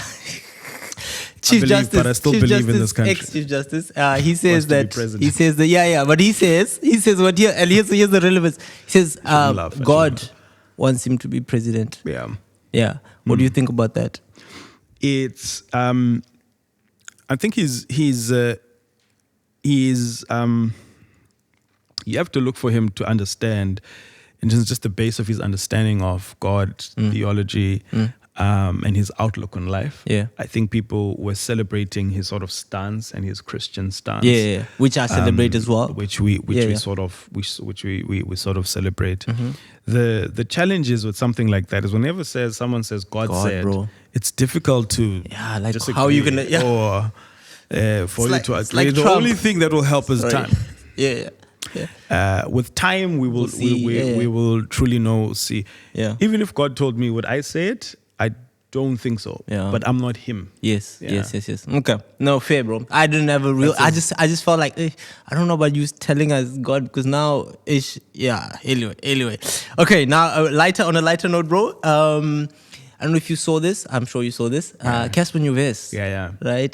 But I still believe in this country. Ex-Chief Justice, he says that, but he says what here, and here's the relevance. He says, God wants him to be president. Yeah. Yeah. What do you think about that? It's, I think he's you have to look for him to understand, and just the base of his understanding of God, theology, and his outlook on life. Yeah. I think people were celebrating his sort of stance and his Christian stance. Yeah. Which I celebrate as well. Which we sort of celebrate. The challenges with something like that is whenever someone says God said, bro, it's difficult to like how are you gonna or for you to agree. The only thing that will help is time. Yeah. With time, we will we will truly see. Yeah. Even if God told me, would I say it? I don't think so. Yeah. But I'm not him. Yes. Okay. No, fair, bro. I didn't have a real. I just felt like I don't know about you telling us God, because now Anyway. Okay. Now on a lighter note, bro. I don't know if you saw this. I'm sure you saw this. Cassper Nyovest. Yeah. Right.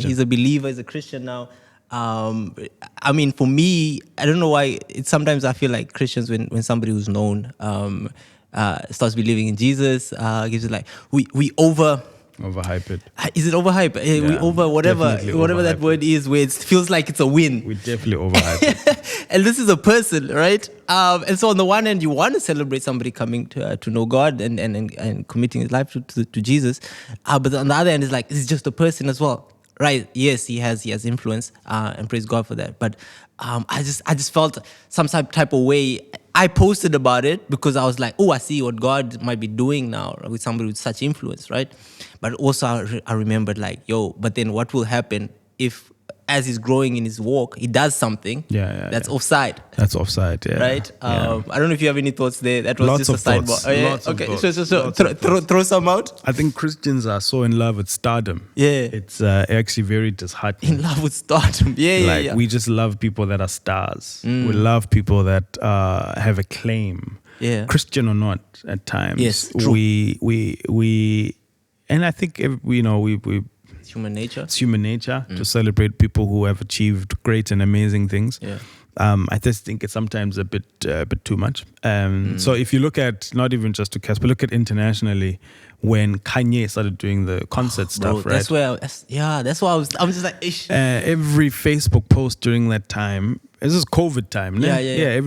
He's a believer. He's a Christian now. I mean, for me, I don't know why. Sometimes I feel like Christians, when somebody who's known starts believing in Jesus, gives it like we overhype it. Is it overhype? We over whatever that word is, where it feels like it's a win. We definitely overhype it. And this is a person, right? And so on the one hand, you want to celebrate somebody coming to know God and committing his life to Jesus, but on the other hand, it's like it's just a person as well. Right? Yes, he has influence, and praise God for that. But I just felt some type of way. I posted about it because I was like, I see what God might be doing now with somebody with such influence, right? But also I remembered like, but then what will happen if, as he's growing in his walk, he does something that's offside. That's offside, yeah. Right? I don't know if you have any thoughts there. That was Lots just a sidebar. Lots of thoughts. So throw some out. I think Christians are so in love with stardom. Yeah. It's actually very disheartening. In love with stardom. Yeah. We just love people that are stars. We love people that have a claim. Yeah. Christian or not at times. Yes, true. We and I think we human nature. It's human nature to celebrate people who have achieved great and amazing things. Yeah. I just think it's sometimes a bit too much. So if you look at not even just to Cassper, look at internationally when Kanye started doing the concert stuff, right? That's where that's why I'm just like, ish. Every Facebook post during that time. This is COVID time, yeah.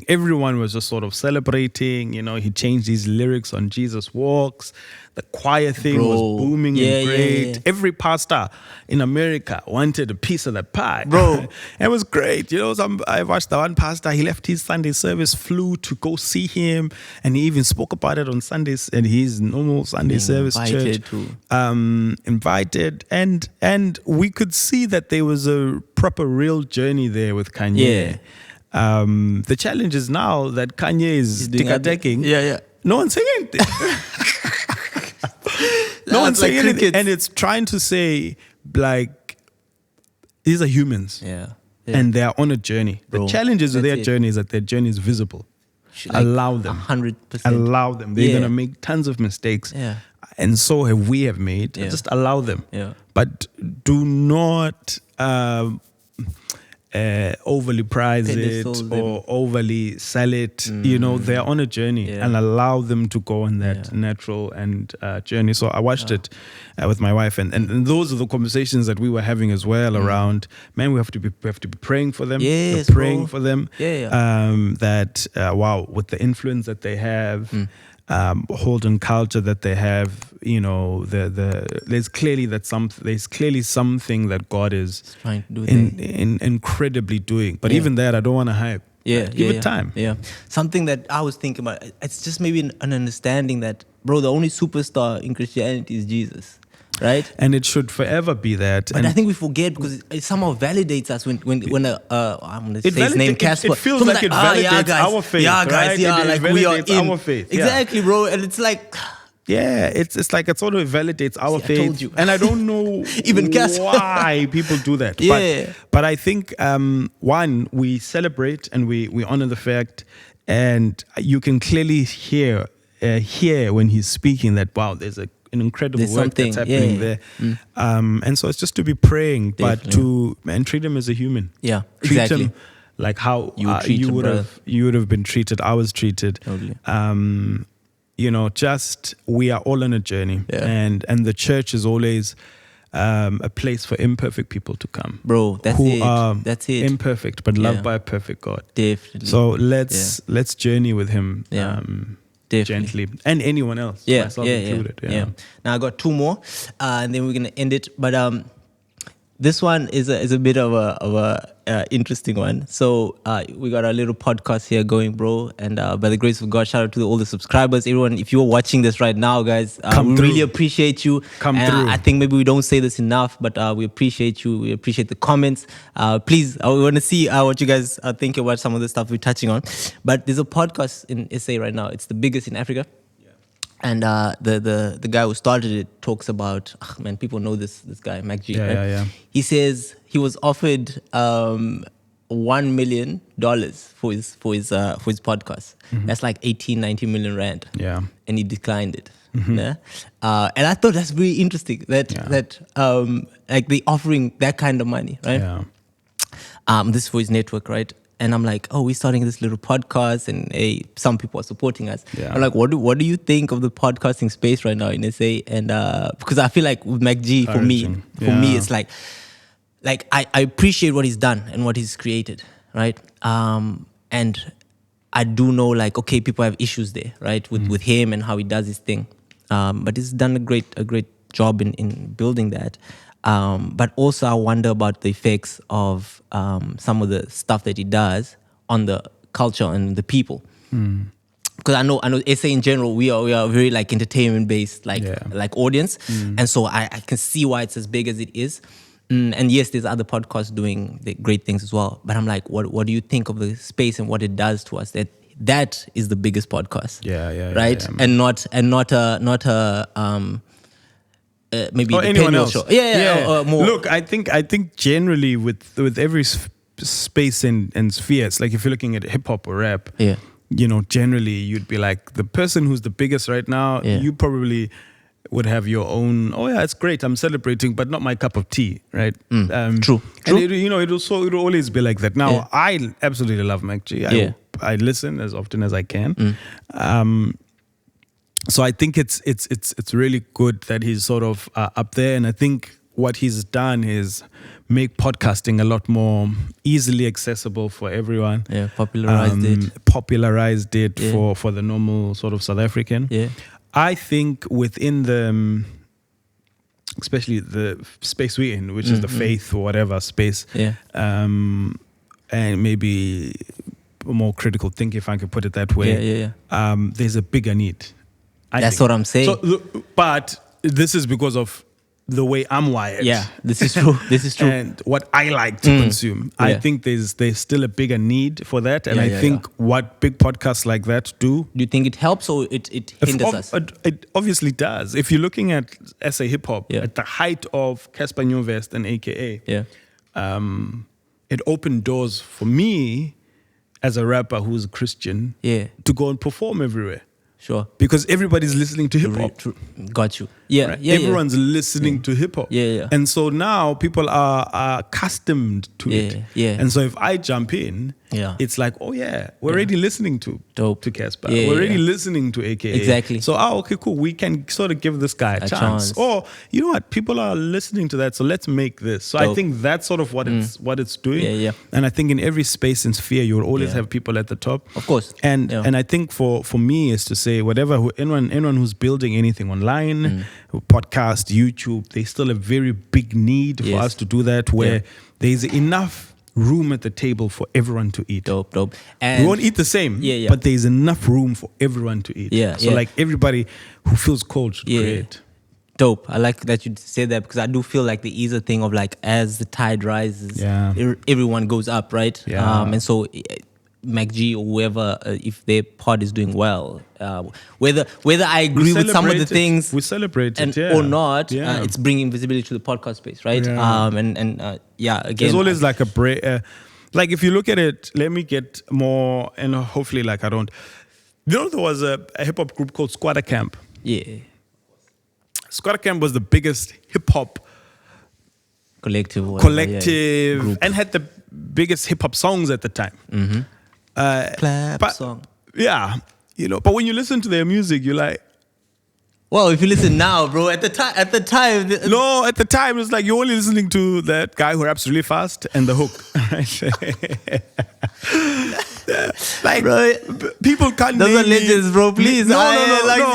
Everyone was just sort of celebrating. He changed his lyrics on Jesus Walks. The choir thing was booming and great. Yeah. Every pastor in America wanted a piece of that pie. Bro. It was great. I watched the one pastor, he left his Sunday service, flew to go see him, and he even spoke about it on Sundays and his normal Sunday service church. Invited. And we could see that there was a proper real journey there with Kanye. The challenge is now that Kanye is tick-attacking. Yeah. No one's saying anything. No one's saying anything. And it's trying to say, like, these are humans. Yeah. And they are on a journey. Bro, the challenge is with their journey is that their journey is visible. Like allow them. 100%. Allow them. They're going to make tons of mistakes. Yeah. And so have we have made. Yeah. Just allow them. Yeah. But do not overly prize it or overly sell it. You know, they're on a journey and allow them to go on that natural and journey. So I watched it with my wife, and those are the conversations that we were having as well around, man, we have to be praying for them. Yes, praying for them. That wow, with the influence that they have, Holden culture that they have, you know, there's clearly something that God is trying to do incredibly doing. But even that, I don't want to hype. Give it time. Something that I was thinking about, it's just maybe an understanding that, bro, the only superstar in Christianity is Jesus. Right, and it should forever be that. But I think we forget because it somehow validates us when I'm gonna say his name, Cassper. It feels like it validates our faith. Yeah, guys, right? like we are in our faith. Exactly, bro. And it's like, it's like it sort of validates our faith. I told you. And I don't know even why people do that. But I think one, we celebrate and we honor the fact, and you can clearly hear when he's speaking that, wow, there's an incredible work that's happening there. And so it's just to be praying, but treat him as a human. Yeah, treat him like how you would have been treated. I was treated. Totally. You know, just we are all on a journey, and the church is always a place for imperfect people to come, bro. That's it. Imperfect, but loved by a perfect God. Definitely. So let's journey with him. Definitely. Gently, and anyone else, myself included. Now I got two more, and then we're gonna end it. But this one is a bit of a interesting one. So we got our little podcast here going, bro. And by the grace of God, shout out to all the subscribers, everyone. If you're watching this right now, guys, we really appreciate you. Come through. I think maybe we don't say this enough, but we appreciate you. We appreciate the comments. Please, we want to see what you guys are thinking about some of the stuff we're touching on. But there's a podcast in SA right now. It's the biggest in Africa. And the guy who started it talks about, people know this guy, Mac G. He says he was offered $1 million for his podcast. That's like 18-19 million rand. And he declined it. And I thought that's really interesting that like they offering that kind of money, right? This is for his network, right? And I'm like, we're starting this little podcast, and some people are supporting us. I'm like, what do you think of the podcasting space right now in SA? And because I feel like with Mac G, for me, it's like I appreciate what he's done and what he's created, right? And I do know, like, okay, people have issues there, right, with him and how he does his thing. But he's done a great job in building that. But also I wonder about the effects of some of the stuff that he does on the culture and the people. Because I know SA in general, we are very like entertainment based, like audience. And so I can see why it's as big as it is. And yes, there's other podcasts doing the great things as well. But I'm like, what do you think of the space and what it does to us? That is the biggest podcast. Right? And not a maybe or the anyone Penny else. Show. More. Look, I think generally with every space and sphere, it's like if you're looking at hip hop or rap, you know, generally you'd be like the person who's the biggest right now. You probably would have your own. Oh yeah, it's great. I'm celebrating, but not my cup of tea, right? True. And it'll always be like that. Now I absolutely love Mac G. I listen as often as I can. So I think it's really good that he's sort of up there, and I think what he's done is make podcasting a lot more easily accessible for everyone. Popularized it for the normal sort of South African. I think within the, especially the space we're in, which is the faith or whatever space, and maybe more critical thinking, if I could put it that way. Yeah. There's a bigger need. That's what I'm saying. So, but this is because of the way I'm wired. Yeah, this is true. This is true. And what I like to consume. I Yeah. think there's still a bigger need for that. And Yeah, I yeah, think what big podcasts like that do, Do you think it helps or it hinders us? it obviously does. If you're looking at SA hip hop Yeah. at the height of Cassper, Nyovest and AKA, Yeah. it opened doors for me as a rapper who's a Christian Yeah. to go and perform everywhere. Sure. Because everybody's listening to hip hop. Got you. Yeah. Right? Yeah. Everyone's listening to hip hop. Yeah, yeah. And so now people are accustomed to it. Yeah, yeah. And so if I jump in, Yeah. it's like, oh yeah, we're already listening to Dope. Cassper. Yeah, we're already yeah. listening to AKA. Exactly. So okay, cool. We can sort of give this guy a chance. Or you know what? People are listening to that, so let's make this. So I Dope. think that's sort of what it's doing. Yeah, yeah. And I think in every space and sphere, you'll always Yeah. have people at the top. Of course. And Yeah. and I think for me is to say anyone who's building anything online, podcast, YouTube, there's still a very big need for Yes. us to do that where Yeah. there's enough room at the table for everyone to eat. Dope. And We won't eat the same, Yeah, yeah. but there's enough room for everyone to eat. Yeah, So yeah. like everybody who feels cold should Yeah. create. Dope. I like that you said that because I do feel like the easier thing of like as the tide rises, Yeah. everyone goes up, right? Yeah. And so MacG or whoever, if their pod is doing well, whether I agree with some of the celebrate it. things We celebrate and it, yeah. or not, Yeah. it's bringing visibility to the podcast space, right? Yeah. Again, There's always like a break. Like if you look at it, let me get more, and hopefully like I don't. You know, there was a hip hop group called Squatter Camp. yeah, Squatter Camp was the biggest hip hop collective, or whatever, yeah. Group. and had the biggest hip hop songs at the time. Clap but- song. Yeah, but when you listen to their music, you're like, Well, if you listen now, bro, at the time, no, at the time it's like you're only listening to that guy who raps really fast and the hook. Like, Bro, people can't those name are legends, me. bro. Please, no,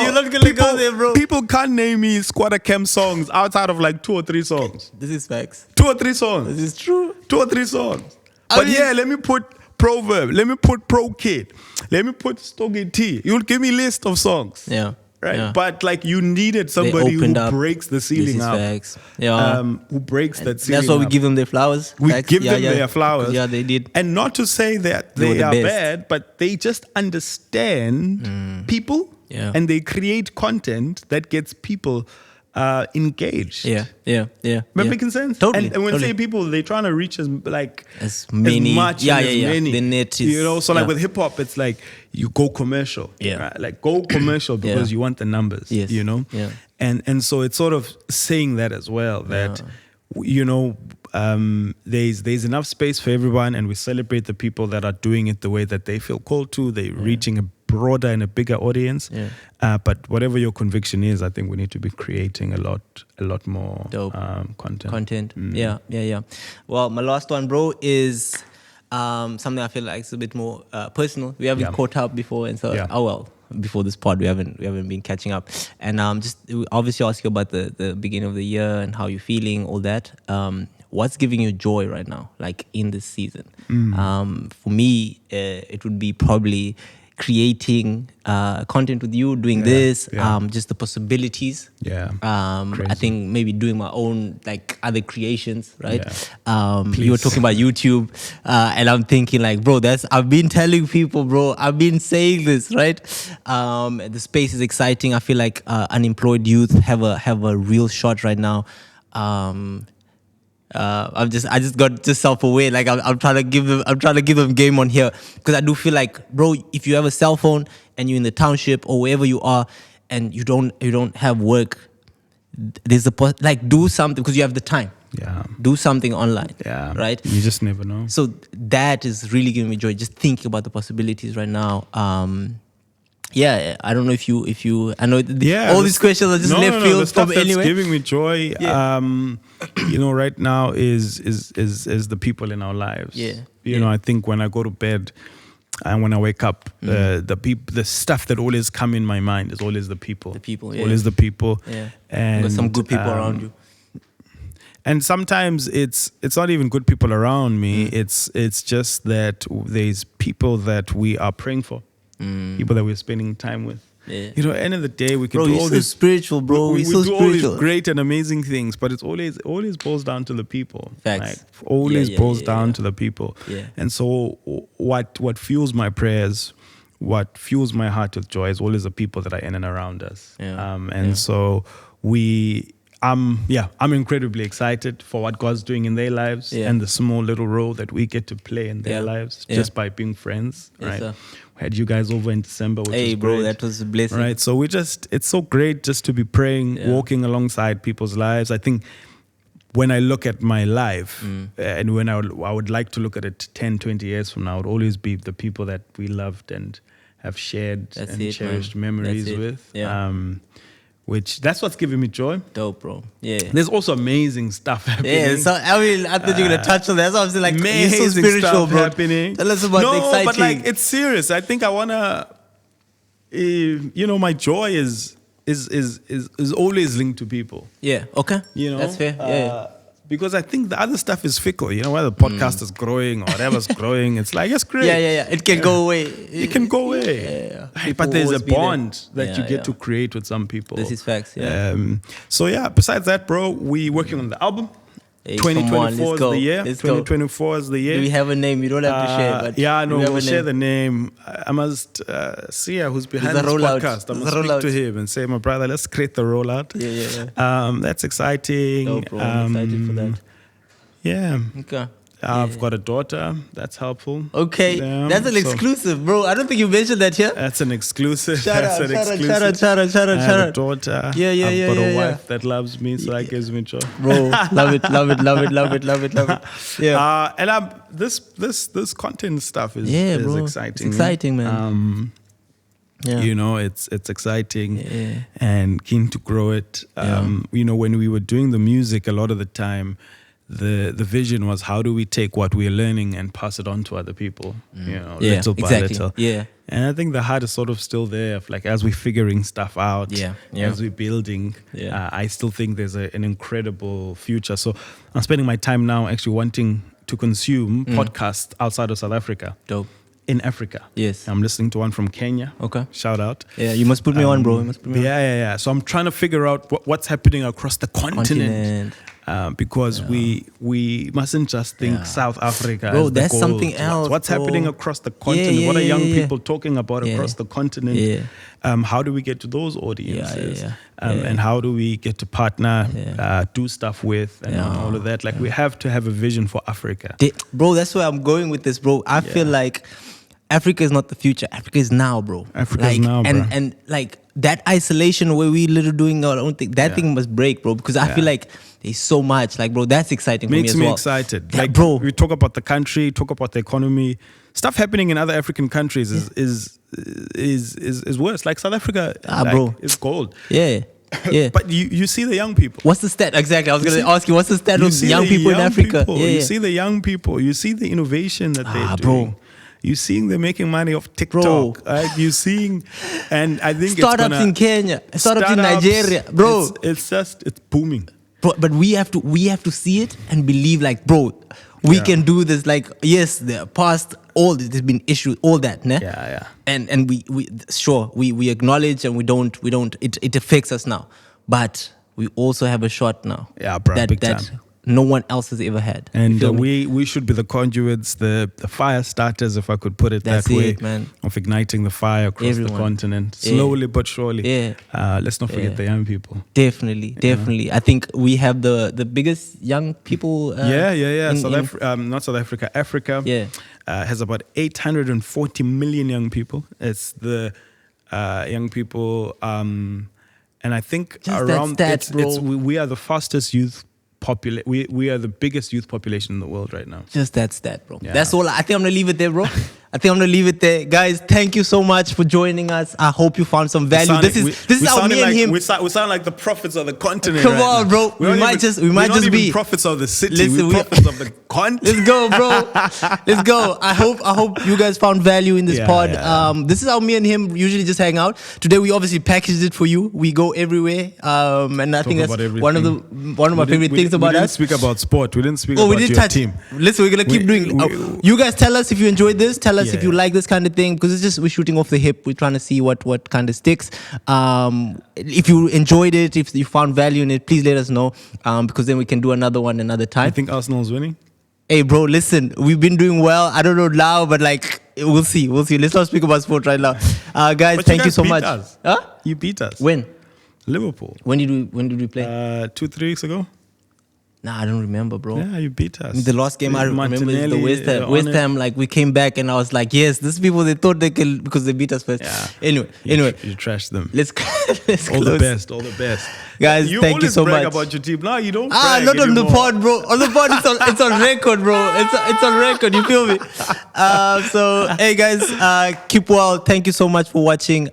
you're not gonna go there, bro. People can't name me Squatter Camp songs outside of like 2 or 3 songs. This is facts. 2 or 3 songs. This is true. 2 or 3 songs. I But mean- yeah, let me put Proverb. Let me put Pro Kid. Let me put Stogie T. You'll give me a list of songs. Yeah. Right. Yeah. But like you needed somebody who opened up. breaks the This ceiling is up. facts. Yeah. Who breaks that ceiling That's why we up. give them their flowers. We Facts. give Yeah, them yeah. their flowers. Yeah, they did. And not to say that They were they the are best. bad, but they just understand people Yeah. and they create content that gets people engaged. Yeah. Am I Yeah. making sense? Totally. And when totally. say people, they're trying to reach as many. much Yeah, and yeah, as yeah. many. The net is. So like yeah. with hip hop, it's like you go commercial. Yeah. Right? Like go commercial because Yeah. you want the numbers. Yes. Yeah. And so it's sort of saying that as well that there's enough space for everyone, and we celebrate the people that are doing it the way that they feel called to. They're reaching a broader and a bigger audience. Yeah. But whatever your conviction is, I think we need to be creating a lot more Dope. content. Yeah. Well, my last one, bro, is something I feel like is a bit more personal. We haven't caught up before, and so before this pod, we haven't been catching up. And just obviously ask you about the beginning of the year and how you're feeling, all that. What's giving you joy right now, like in this season? For me, it would be probably creating content with you, doing this, just the possibilities. I think maybe doing my own like other creations, right? You were talking about YouTube, and I'm thinking like, bro, I've been telling people, bro, I've been saying this, right? The space is exciting. I feel like unemployed youth have a real shot right now. I just got just self-aware. Like I'm trying to give them game on here because I do feel like, bro, if you have a cell phone and you're in the township or wherever you are and you don't have work, there's do something because you have the time. Yeah. Do something online. Yeah. Right. You just never know. So that is really giving me joy. Just thinking about the possibilities right now. Yeah, I don't know if you. I know all these questions are just left field the stuff from that's anywhere. giving me joy, Yeah. right now is the people in our lives. Yeah. I think when I go to bed and when I wake up, the stuff that always come in my mind is always the people. The people, yeah. Always the people. Yeah. And Got some good people around you. And sometimes it's not even good people around me. It's just that there's people that we are praying for. People that we're spending time with. Yeah. You know, end of the day, we can Bro, do you're all so these spiritual, bro. We You're so do all these spiritual. great and amazing things, but it's always boils down to the people. Facts. Like, always Yeah, boils down yeah. to the people. Yeah. And so, what fuels my prayers, what fuels my heart with joy, is always the people that are in and around us. Yeah. And so I'm incredibly excited for what God's doing in their lives and the small little role that we get to play in their lives just by being friends, Yes, right? sir. We had you guys over in December, which Hey, was bro, great. that was a blessing. Right. So it's so great just to be praying, walking alongside people's lives. I think when I look at my life and when I would like to look at it 10, 20 years from now, it would always be the people that we loved and have shared cherished memories with. Yeah. That's what's giving me joy. Dope, bro. Yeah. There's also amazing stuff happening. Yeah, so I mean, I thought you were gonna touch on that. That's why I was like, you're so Amazing spiritual, stuff bro. happening. Tell us about the exciting. But like, it's serious. I think I wanna, my joy is always linked to people. Yeah. Okay. You know, That's fair. Yeah. Because I think the other stuff is fickle. You know, whether the podcast is growing or whatever's growing, it's like, it's great. Yeah. It can go away. It can go away. Yeah. Right, People but there's a always be there. bond that you get to create with some people. This is facts. Yeah. So yeah, besides that, bro, we working on the album. Hey, come on, 2024 is the year. Let's go. 2024 is the year. Do we have a name? You don't have to share. But yeah, no, do we have we'll a share name? the name. I must see who's behind There's this a rollout. podcast. I There's must a speak rollout. to him and say, my brother, let's create the rollout. Yeah. That's exciting. Dope, bro. I'm excited for that. Yeah. Okay. I've got a daughter. That's helpful. Okay. Yeah, That's an so exclusive, bro. I don't think you mentioned that here. That's an exclusive. Shout That's out, an shout out, exclusive. shout out, shout out, I shout have a out. daughter. Yeah, I've got a yeah. wife that loves me, so that gives me joy. Bro, love it. Yeah. And this content stuff is bro. exciting. It's exciting, man. You know, it's exciting Yeah. and keen to grow it. You know, when we were doing the music, a lot of the time, the vision was, how do we take what we're learning and pass it on to other people? You know, little by little. Yeah. And I think the heart is sort of still there. Of like, as we're figuring stuff out, as we're building, I still think there's an incredible future. So I'm spending my time now actually wanting to consume podcasts outside of South Africa. Dope. In Africa. Yes. I'm listening to one from Kenya. Okay. Shout out. Yeah, you must put me on, bro. You must put me on. Yeah. So I'm trying to figure out what's happening across the continent. Because we mustn't just think South Africa. Bro, as the that's gold. something else. What's bro. happening across the continent? What are young people talking about across the continent? Yeah. How do we get to those audiences? Yeah. And how do we get to partner, do stuff with, and all of that? Like, we have to have a vision for Africa. Bro, that's where I'm going with this, bro. I feel like Africa is not the future. Africa is now, bro. Africa is now, bro. And like that isolation where we literally doing our own thing, that thing must break, bro. Because I feel like there's so much. Like, bro, that's exciting for me Makes as me well. excited. Yeah, Like, bro. we talk about the country, talk about the economy. Stuff happening in other African countries is worse. Like South Africa, bro. is gold. Yeah. But you see the young people. What's the stat? Exactly. I was going to ask you, what's the stat of see young the people in Africa? people. You see the young people. You see the innovation that they're doing. Bro. You're seeing they're making money off TikTok. Bro. Right? You're seeing, and I think Startups in Kenya, startups in Nigeria, bro. It's booming. Bro, but we have to see it and believe, like, bro, we can do this. Like, yes, the past, all this, there's been issues, all that, ne? Yeah. And we acknowledge and we don't. It affects us now, but we also have a shot now. Yeah, bro, big time. No one else has ever had. And we should be the conduits, the fire starters, if I could put it That's that way, man. of igniting the fire across the continent, slowly but surely. Yeah. Let's not forget the young people. Definitely. I think we have the biggest young people. Not South Africa. Africa has about 840 million young people. It's the young people, and I think Just around that stat, bro. we are the fastest youth. We are the biggest youth population in the world right now. Just that stat, bro. Yeah. That's all. I think I'm gonna leave it there, bro. Guys, thank you so much for joining us. I hope you found some value. This is how me and him. We sound like the prophets of the continent. Come right on, now. bro. We might just be prophets of the city. Listen, we're prophets of the continent. Let's go, bro. Let's go. I hope you guys found value in this pod. This is how me and him usually just hang out. Today we obviously packaged it for you. We go everywhere. And I think that's one of my favorite things about us. We didn't speak about sport. We didn't speak about your team. Listen, we're gonna keep doing. You guys tell us if you enjoyed this. Tell us us if you like this kind of thing, because it's just we're shooting off the hip. We're trying to see what kind of sticks. If you enjoyed it, if you found value in it, please let us know, because then we can do another one another time. I think Arsenal's winning. Hey, bro, listen, we've been doing well. I don't know now, but like, we'll see. Let's not speak about sport right now. Guys, But thank you guys so beat much. us. Huh? You beat us. When? Liverpool. When did we play? 2-3 weeks ago. Nah, I don't remember, bro. Yeah, you beat us. The last game I remember is the Martinelli, West Ham. on West it. Ham, like we came back and I was like, yes, these people, they thought they could because they beat us first. Yeah. Anyway, You trashed them. let's All the close. best. All the best. Guys, you thank you always so brag much. about your team. Now you don't brag Not on the anymore. pod, bro. On the pod, it's on record, bro. It's on record. You feel me? So, hey guys, keep well. Thank you so much for watching.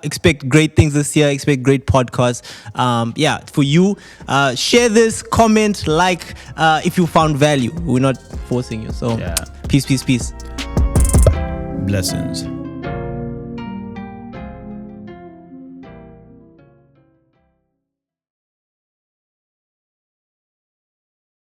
Expect great things this year. Expect great podcasts. For you, share this, comment, like if you found value. We're not forcing you. So, Yeah. peace. Blessings.